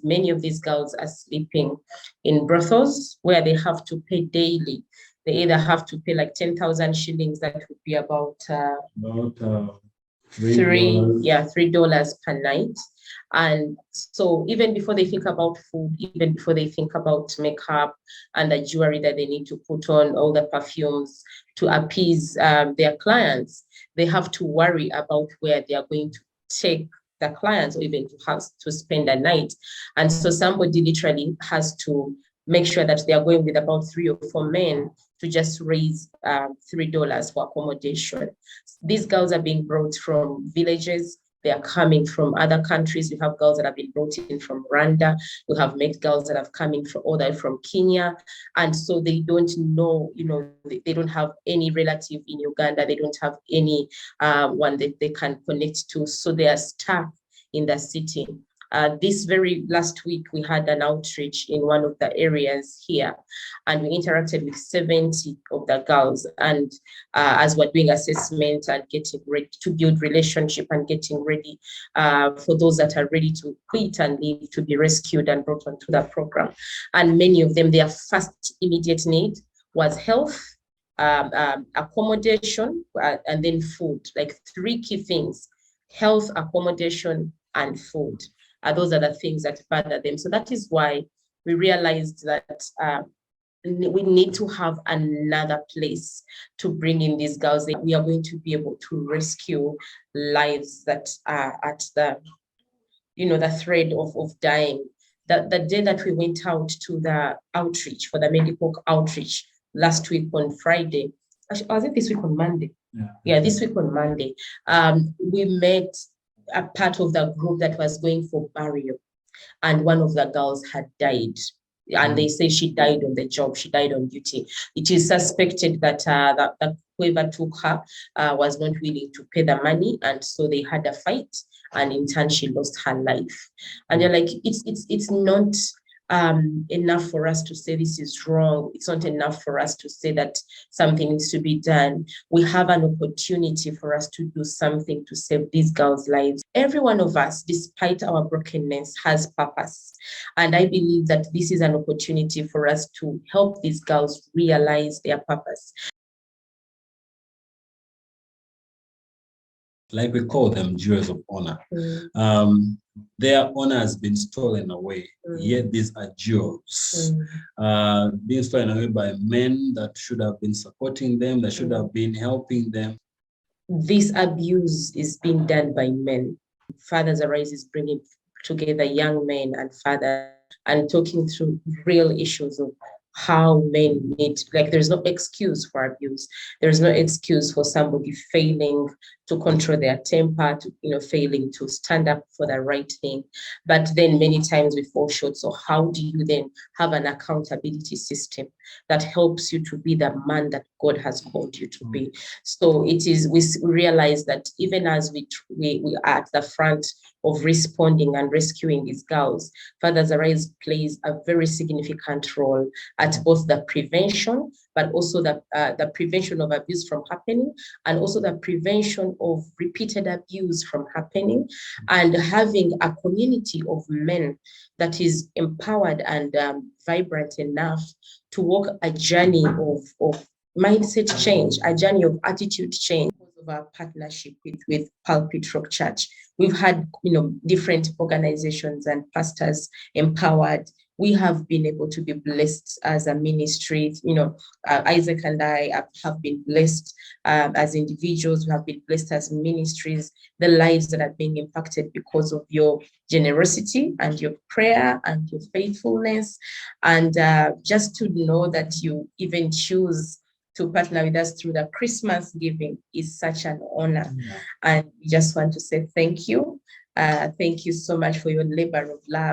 Many of these girls are sleeping in brothels where they have to pay daily. They either have to pay like 10,000 shillings, that would be about $3 per night. And so even before they think about food, even before they think about makeup and the jewelry that they need to put on, all the perfumes to appease their clients, they have to worry about where they are going to take the clients, or even to have to spend a night. And so somebody literally has to make sure that they are going with about 3 or 4 men to just raise $3 for accommodation. These girls are being brought from villages. They are coming from other countries. We have girls that have been brought in from Rwanda. We have met girls that have come in from Kenya. And so they don't know, they don't have any relative in Uganda. They don't have any one that they can connect to. So they are stuck in the city. This very last week, we had an outreach in one of the areas here, and we interacted with 70 of the girls. And as we're doing assessment and getting ready to build relationship and getting ready for those that are ready to quit and leave, to be rescued and brought onto the program. And many of them, their first immediate need was health, accommodation, and then food, like 3 key things: health, accommodation, and food. Those are the things that bother them. So that is why we realized that we need to have another place to bring in these girls. We are going to be able to rescue lives that are at the, the thread of dying. The day that we went out to the outreach, for the medical outreach last week on Friday, was it this week on Monday? Yeah, this week on Monday, we met a part of the group that was going for burial, and one of the girls had died, and they say she died on the job, she died on duty. It is suspected that that whoever took her was not willing to pay the money, and so they had a fight, and in turn she lost her life. And they're like, it's not enough for us to say this is wrong. It's not enough for us to say that something needs to be done. We have an opportunity for us to do something to save these girls' lives. Every one of us, despite our brokenness, has purpose. And I believe that this is an opportunity for us to help these girls realize their purpose. Like we call them jewels of honor. Their honor has been stolen away, yet these are jewels being stolen away by men that should have been supporting them, that should have been helping them. This abuse is being done by men. Fathers Arise is bringing together young men and fathers and talking through real issues of how men need, like, there's no excuse for abuse. There's no excuse for somebody failing to control their temper, to, failing to stand up for the right thing. But then many times we fall short. So how do you then have an accountability system that helps you to be the man that God has called you to be? So it is, we realize that even as we are at the front of responding and rescuing these girls, Fathers Arise plays a very significant role at both the prevention, but also the prevention of abuse from happening, and also the prevention of repeated abuse from happening, and having a community of men that is empowered and vibrant enough to walk a journey of mindset change, a journey of attitude change. Of our partnership with Pulpit Rock Church, we've had different organizations and pastors empowered. We have been able to be blessed as a ministry. Isaac and I have been blessed as individuals. We have been blessed as ministries. The lives that are being impacted because of your generosity and your prayer and your faithfulness, and just to know that you even choose to partner with us through the Christmas giving is such an honor. And we just want to say thank you. Thank you so much for your labor of love.